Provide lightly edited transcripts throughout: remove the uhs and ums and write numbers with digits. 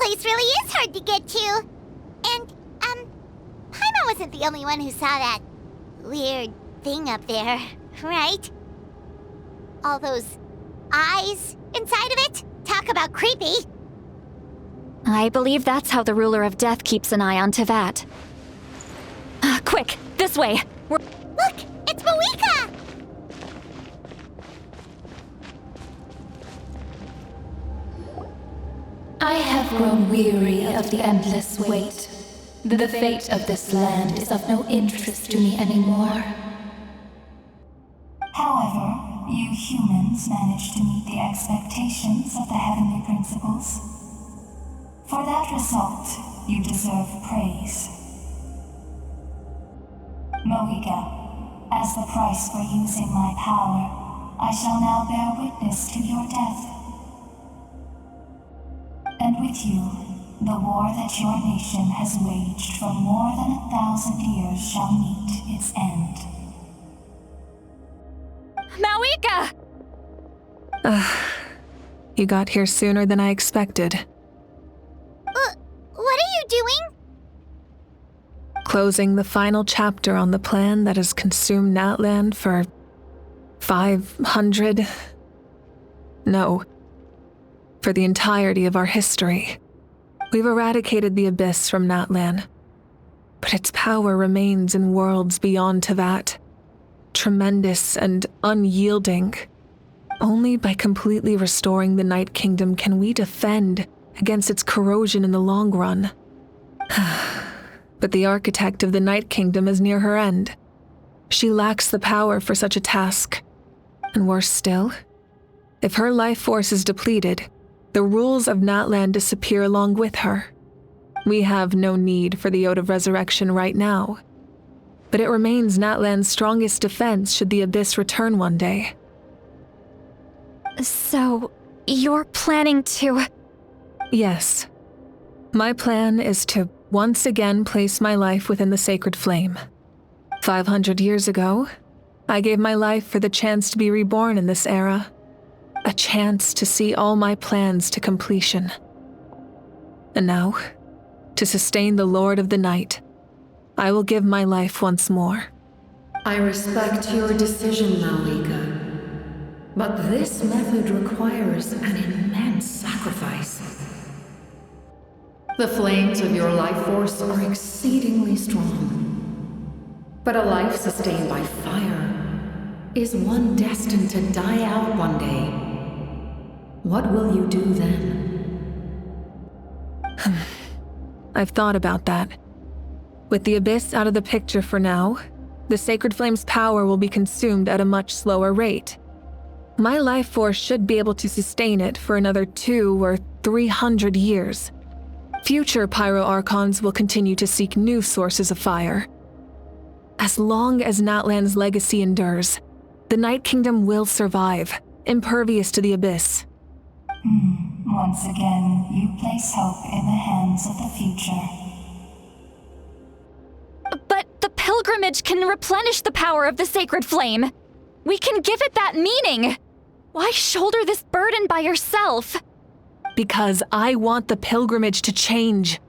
place really is hard to get to. And, Paimon wasn't the only one who saw that weird thing up there, right? All those eyes inside of it? Talk about creepy. I believe that's how the ruler of death keeps an eye on Teyvat. Quick, this way! Look, it's Mavuika! I have grown weary of the endless wait. The fate of this land is of no interest to me anymore. However, you humans managed to meet the expectations of the heavenly principles. For that result, you deserve praise. Mavuika, as the price for using my power, I shall now bear witness to your death. And with you, the war that your nation has waged for more than 1,000 years shall meet its end. Mavuika! You got here sooner than I expected. What are you doing? Closing the final chapter on the plan that has consumed Natlan for 500... No. For the entirety of our history. We've eradicated the Abyss from Natlan, but its power remains in worlds beyond Teyvat. Tremendous and unyielding. Only by completely restoring the Night Kingdom can we defend against its corrosion in the long run. But the architect of the Night Kingdom is near her end. She lacks the power for such a task. And worse still, if her life force is depleted, the rules of Natlan disappear along with her. We have no need for the Ode of Resurrection right now, but it remains Natlan's strongest defense should the Abyss return one day. So, you're planning to... Yes. My plan is to once again place my life within the sacred flame. 500 years ago, I gave my life for the chance to be reborn in this era. A chance to see all my plans to completion. And now, to sustain the Lord of the Night, I will give my life once more. I respect your decision, Mavuika, but this method requires an immense sacrifice. The flames of your life force are exceedingly strong, but a life sustained by fire is one destined to die out one day. What will you do then? I've thought about that. With the Abyss out of the picture for now, the Sacred Flame's power will be consumed at a much slower rate. My life force should be able to sustain it for another 200 or 300 years. Future Pyro Archons will continue to seek new sources of fire. As long as Natlan's legacy endures, the Night Kingdom will survive, impervious to the Abyss. Once again, you place hope in the hands of the future. But the pilgrimage can replenish the power of the sacred flame. We can give it that meaning. Why shoulder this burden by yourself? Because I want the pilgrimage to change.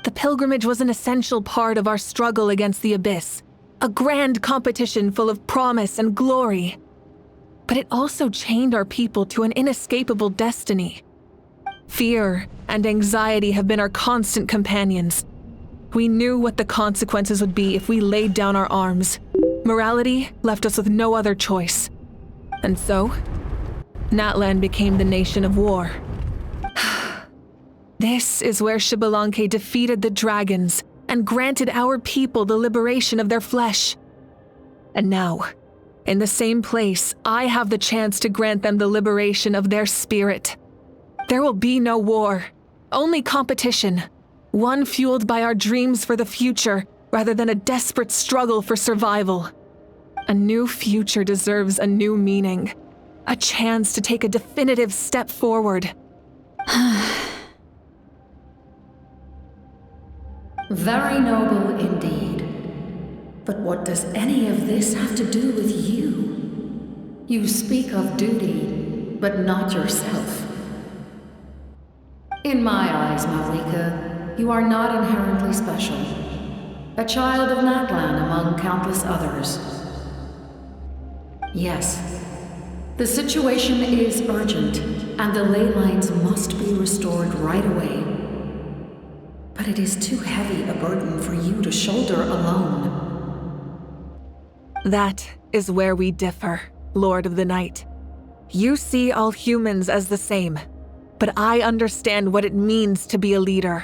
The pilgrimage was an essential part of our struggle against the Abyss, a grand competition full of promise and glory. But it also chained our people to an inescapable destiny. Fear and anxiety have been our constant companions. We knew what the consequences would be if we laid down our arms. Morality left us with no other choice. And so, Natlan became the nation of war. This is where Xbalanque defeated the dragons and granted our people the liberation of their flesh. And now, in the same place, I have the chance to grant them the liberation of their spirit. There will be no war, only competition, one fueled by our dreams for the future rather than a desperate struggle for survival. A new future deserves a new meaning, a chance to take a definitive step forward. Very noble indeed. But what does any of this have to do with you? You speak of duty, but not yourself. In my eyes, Mavuika, you are not inherently special. A child of Natlan among countless others. Yes, the situation is urgent, and the ley lines must be restored right away. But it is too heavy a burden for you to shoulder alone. That is where we differ, Lord of the Night. You see all humans as the same, but I understand what it means to be a leader.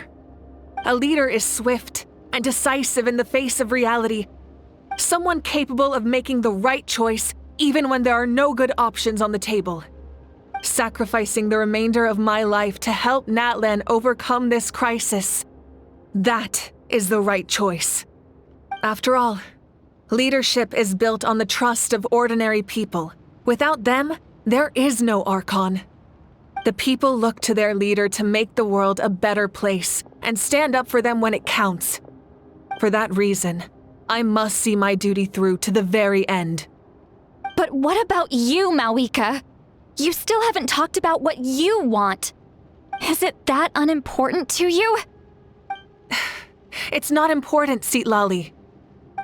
A leader is swift and decisive in the face of reality. Someone capable of making the right choice even when there are no good options on the table. Sacrificing the remainder of my life to help Natlan overcome this crisis. That is the right choice. After all, leadership is built on the trust of ordinary people. Without them, there is no Archon. The people look to their leader to make the world a better place and stand up for them when it counts. For that reason, I must see my duty through to the very end. But what about you, Mavuika? You still haven't talked about what you want. Is it that unimportant to you? It's not important, Citlali.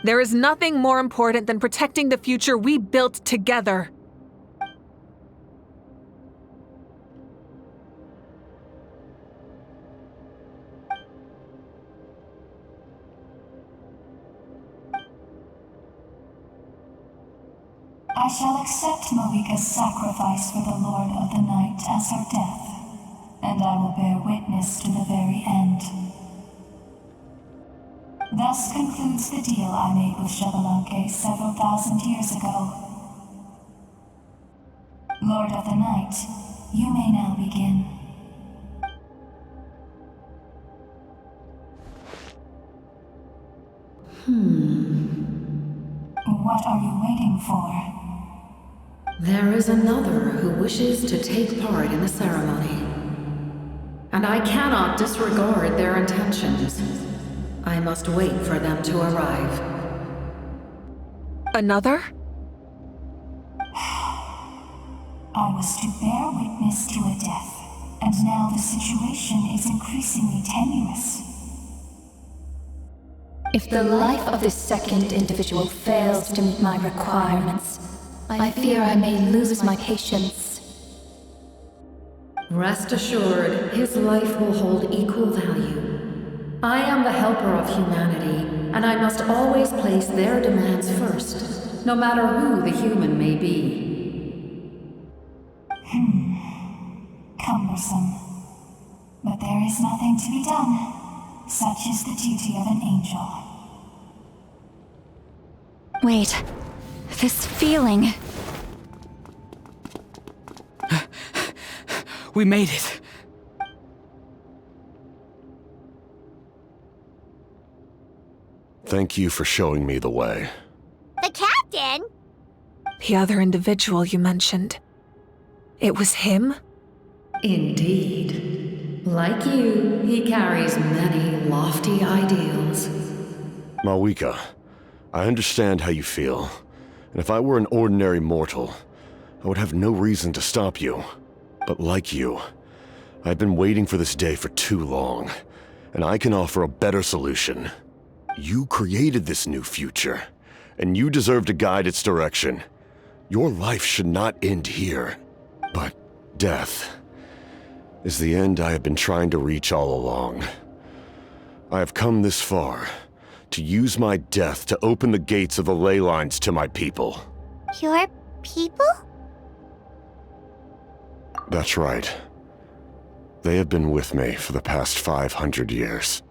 There is nothing more important than protecting the future we built together. I shall accept Mavuika's sacrifice for the Lord of the Night as her death, and I will bear witness to the very end. Thus concludes the deal I made with Xbalanque several thousand years ago. Lord of the Night, you may now begin. What are you waiting for? There is another who wishes to take part in the ceremony. And I cannot disregard their intentions. I must wait for them to arrive. Another? I was to bear witness to a death, and now the situation is increasingly tenuous. If the life of this second individual fails to meet my requirements, I fear I may lose my patience. Rest assured, his life will hold equal value. I am the helper of humanity, and I must always place their demands first, no matter who the human may be. Cumbersome. But there is nothing to be done. Such is the duty of an angel. Wait, this feeling. We made it. Thank you for showing me the way. The captain? The other individual you mentioned. It was him? Indeed. Like you, he carries many lofty ideals. Mavuika, I understand how you feel. And if I were an ordinary mortal, I would have no reason to stop you. But like you, I've been waiting for this day for too long, and I can offer a better solution. You created this new future, and you deserve to guide its direction. Your life should not end here. But death is the end I have been trying to reach all along. I have come this far to use my death to open the gates of the ley lines to my people. Your people? That's right. They have been with me for the past 500 years.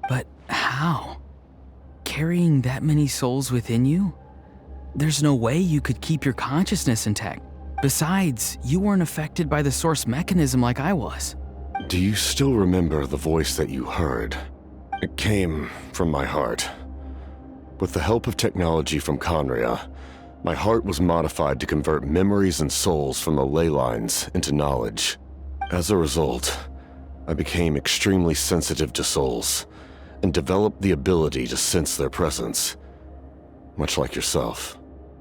But how? Carrying that many souls within you? There's no way you could keep your consciousness intact. Besides, you weren't affected by the source mechanism like I was. Do you still remember the voice that you heard? It came from my heart. With the help of technology from Conria, my heart was modified to convert memories and souls from the ley lines into knowledge. As a result, I became extremely sensitive to souls, and developed the ability to sense their presence, much like yourself.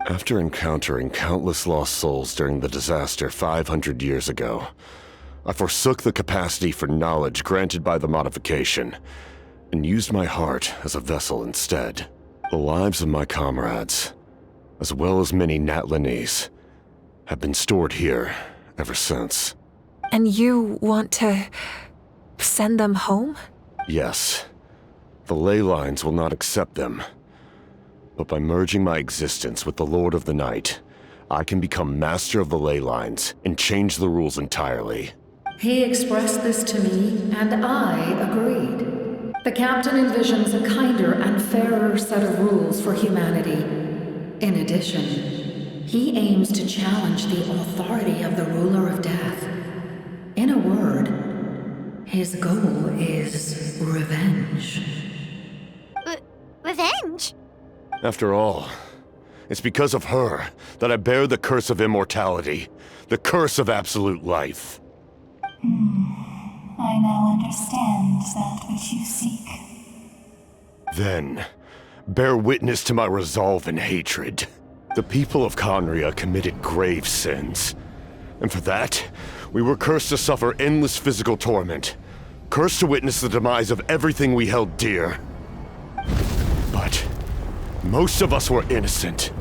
After encountering countless lost souls during the disaster 500 years ago, I forsook the capacity for knowledge granted by the modification, and used my heart as a vessel instead. The lives of my comrades, as well as many Natlanese, have been stored here ever since. And you want to send them home? Yes. The ley lines will not accept them. But by merging my existence with the Lord of the Night, I can become master of the ley lines and change the rules entirely. He expressed this to me, and I agreed. The captain envisions a kinder and fairer set of rules for humanity. In addition, he aims to challenge the authority of the ruler of death. In a word, his goal is revenge. Revenge? After all, it's because of her that I bear the curse of immortality, the curse of absolute life. I now understand that which you seek. Then, bear witness to my resolve and hatred. The people of Conria committed grave sins, and for that, we were cursed to suffer endless physical torment, cursed to witness the demise of everything we held dear. But most of us were innocent.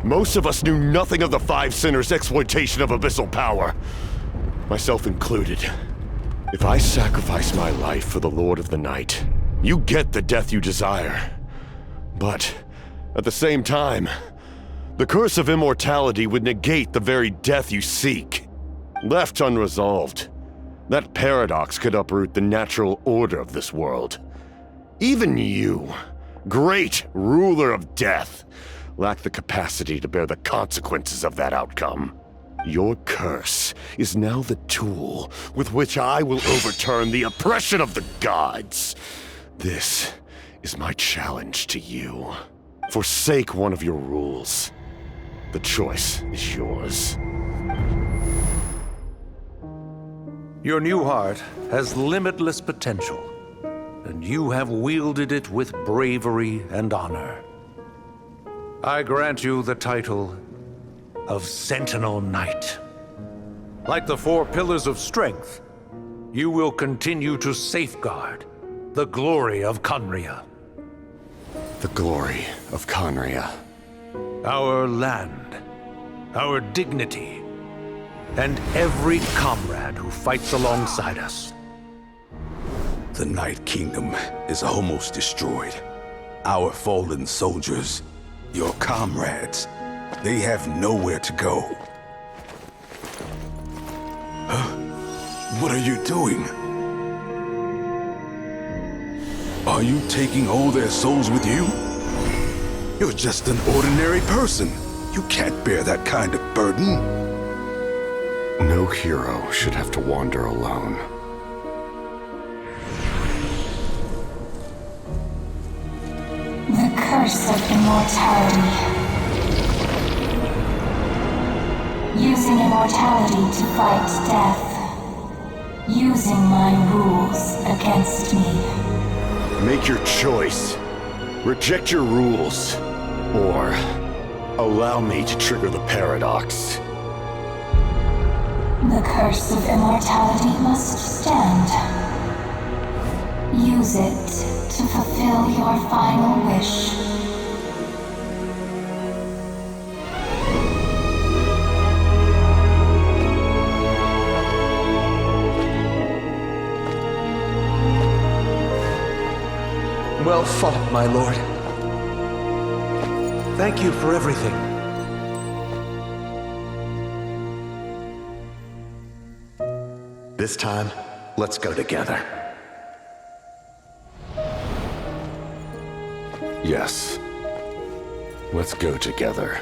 Most of us knew nothing of the Five Sinners' exploitation of abyssal power, myself included. If I sacrifice my life for the Lord of the Night, you get the death you desire. But at the same time, the curse of immortality would negate the very death you seek. Left unresolved, that paradox could uproot the natural order of this world. Even you, great ruler of death, lack the capacity to bear the consequences of that outcome. Your curse is now the tool with which I will overturn the oppression of the gods. This is my challenge to you. Forsake one of your rules. The choice is yours. Your new heart has limitless potential, and you have wielded it with bravery and honor. I grant you the title of Sentinel Knight. Like the four pillars of strength, you will continue to safeguard the glory of Conria. The glory of Conria. Our land, our dignity, and every comrade who fights alongside us. The Night Kingdom is almost destroyed. Our fallen soldiers, your comrades, they have nowhere to go. Huh? What are you doing? Are you taking all their souls with you? You're just an ordinary person. You can't bear that kind of burden. No hero should have to wander alone. The curse of immortality. Using immortality to fight death. Using my rules against me. Make your choice. Reject your rules. Or allow me to trigger the paradox. The curse of immortality must stand. Use it to fulfill your final wish. Well fought, my lord. Thank you for everything. This time, let's go together. Yes. Let's go together.